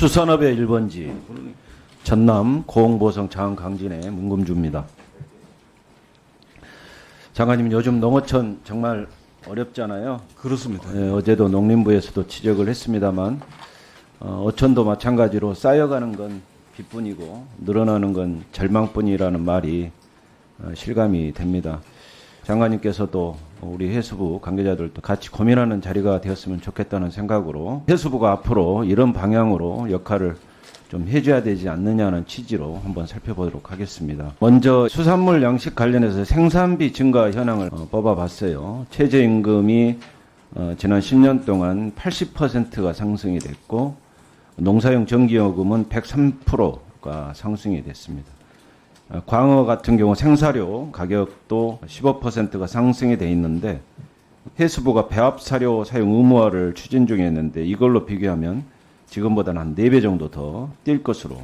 수산업의 1번지 전남 고흥보성 장강진의 문금주입니다. 장관님, 요즘 농어촌 정말 어렵잖아요. 그렇습니다. 어제도 농림부에서도 지적을 했습니다만 어촌도 마찬가지로 쌓여가는 건 기뿐이고 늘어나는 건 절망뿐이라는 말이 실감이 됩니다. 장관님께서도 우리 해수부 관계자들도 같이 고민하는 자리가 되었으면 좋겠다는 생각으로 해수부가 앞으로 이런 방향으로 역할을 좀 해줘야 되지 않느냐는 취지로 한번 살펴보도록 하겠습니다. 먼저 수산물 양식 관련해서 생산비 증가 현황을 뽑아봤어요. 최저임금이 지난 10년 동안 80%가 상승이 됐고 농사용 전기요금은 103%가 상승이 됐습니다. 광어 같은 경우 생사료 가격도 15%가 상승이 돼 있는데 해수부가 배합사료 사용 의무화를 추진 중에 있는데 이걸로 비교하면 지금보다는 한 4배 정도 더 뛸 것으로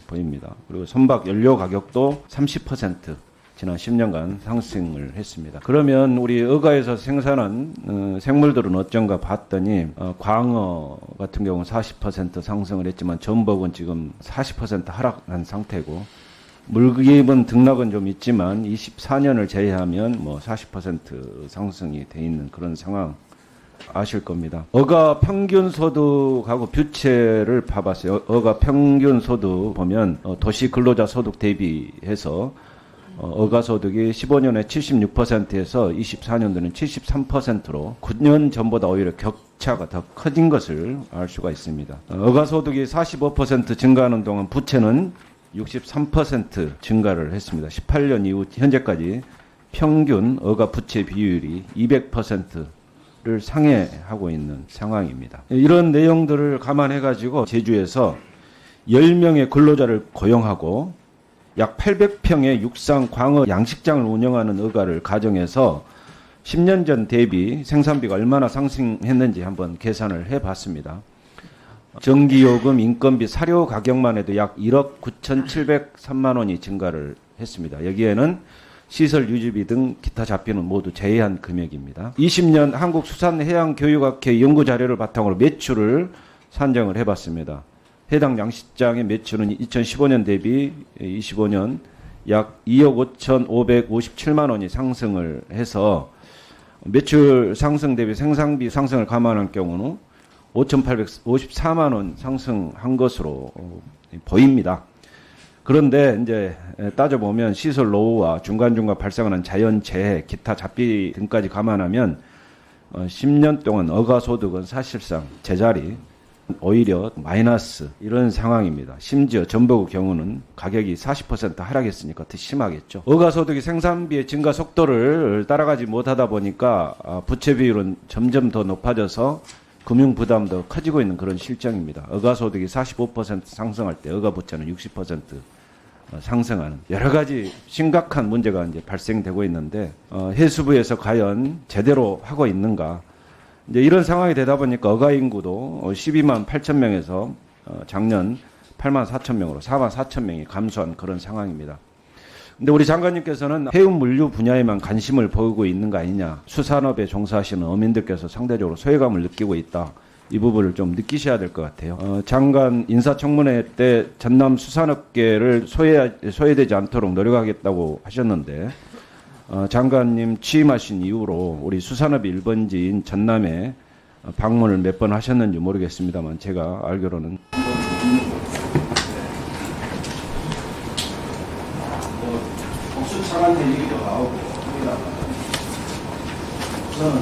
보입니다. 그리고 선박 연료 가격도 30% 지난 10년간 상승을 했습니다. 그러면 우리 어가에서 생산한 생물들은 어쩐가 봤더니 광어 같은 경우는 40% 상승을 했지만 전복은 지금 40% 하락한 상태고 물기입은 등락은 좀 있지만 24년을 제외하면 뭐 40% 상승이 돼 있는 그런 상황 아실 겁니다. 어가 평균 소득하고 뷰체를 봐봤어요. 어가 평균 소득 보면 도시 근로자 소득 대비해서 어가 소득이 15년에 76%에서 24년도는 73%로 9년 전보다 오히려 격차가 더 커진 것을 알 수가 있습니다. 어가 소득이 45% 증가하는 동안 부채는 63% 증가를 했습니다. 18년 이후 현재까지 평균 어가 부채 비율이 200%를 상회하고 있는 상황입니다. 이런 내용들을 감안해가지고 제주에서 10명의 근로자를 고용하고 약 800평의 육상 광어 양식장을 운영하는 어가를 가정해서 10년 전 대비 생산비가 얼마나 상승했는지 한번 계산을 해봤습니다. 전기요금, 인건비, 사료 가격만 해도 약 1억 9,703만 원이 증가를 했습니다. 여기에는 시설 유지비 등 기타 잡비는 모두 제외한 금액입니다. 20년 한국수산해양교육학회 연구자료를 바탕으로 매출을 산정을 해봤습니다. 해당 양식장의 매출은 2015년 대비 25년 약 2억 5,557만 원이 상승을 해서 매출 상승 대비 생산비 상승을 감안한 경우는 5,854만 원 상승한 것으로 보입니다. 그런데 이제 따져보면 시설 노후와 중간중간 발생하는 자연재해, 기타 잡비 등까지 감안하면 10년 동안 어가 소득은 사실상 제자리, 오히려 마이너스 이런 상황입니다. 심지어 전복의 경우는 가격이 40% 하락했으니까 더 심하겠죠. 어가 소득이 생산비의 증가 속도를 따라가지 못하다 보니까 부채 비율은 점점 더 높아져서 금융 부담도 커지고 있는 그런 실정입니다. 어가 소득이 45% 상승할 때 어가 부채는 60% 상승하는 여러 가지 심각한 문제가 이제 발생되고 있는데 해수부에서 과연 제대로 하고 있는가? 이제 이런 상황이 되다 보니까 어가 인구도 12만 8천 명에서 작년 8만 4천 명으로 4만 4천 명이 감소한 그런 상황입니다. 근데 우리 장관님께서는 해운 물류 분야에만 관심을 보이고 있는 거 아니냐. 수산업에 종사하시는 어민들께서 상대적으로 소외감을 느끼고 있다. 이 부분을 좀 느끼셔야 될 것 같아요. 장관 인사청문회 때 전남 수산업계를 소외되지 않도록 노력하겠다고 하셨는데 장관님 취임하신 이후로 우리 수산업의 1번지인 전남에 방문을 몇 번 하셨는지 모르겠습니다만 제가 알기로는 차관된 얘기도 나오고 합니다. 우선은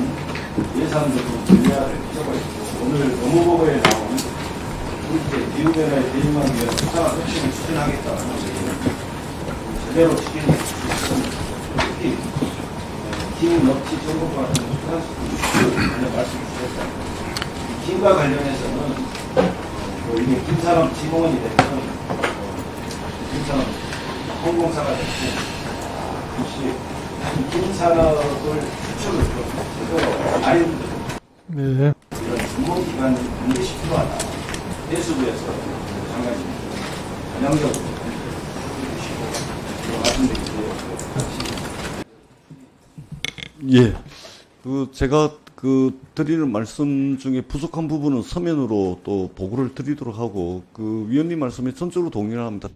예산도 좀 준비해야 될 필요가 있고 오늘 노무보고에 나온 우리 기후변화에 대응하기 위한 수산화 혁신을 추진하겠다는 얘기를 제대로 지키는 특히 김 넙치 전국 같은 수산시설 관련 말씀을 주셨습니다. 김과 관련해서는 이게 김산업 지mon이 되면 김산업 공공사가 됐고 혹시 김산업을 추천을 좀 아이들 네. 이런 전문기관이 반드시 필요하다. 해수부에서 장관님 전향적으로 해주시고 말씀드리고요. 예. 제가 그 드리는 말씀 중에 부족한 부분은 서면으로 또 보고를 드리도록 하고 그 위원님 말씀에 전적으로 동의를 합니다.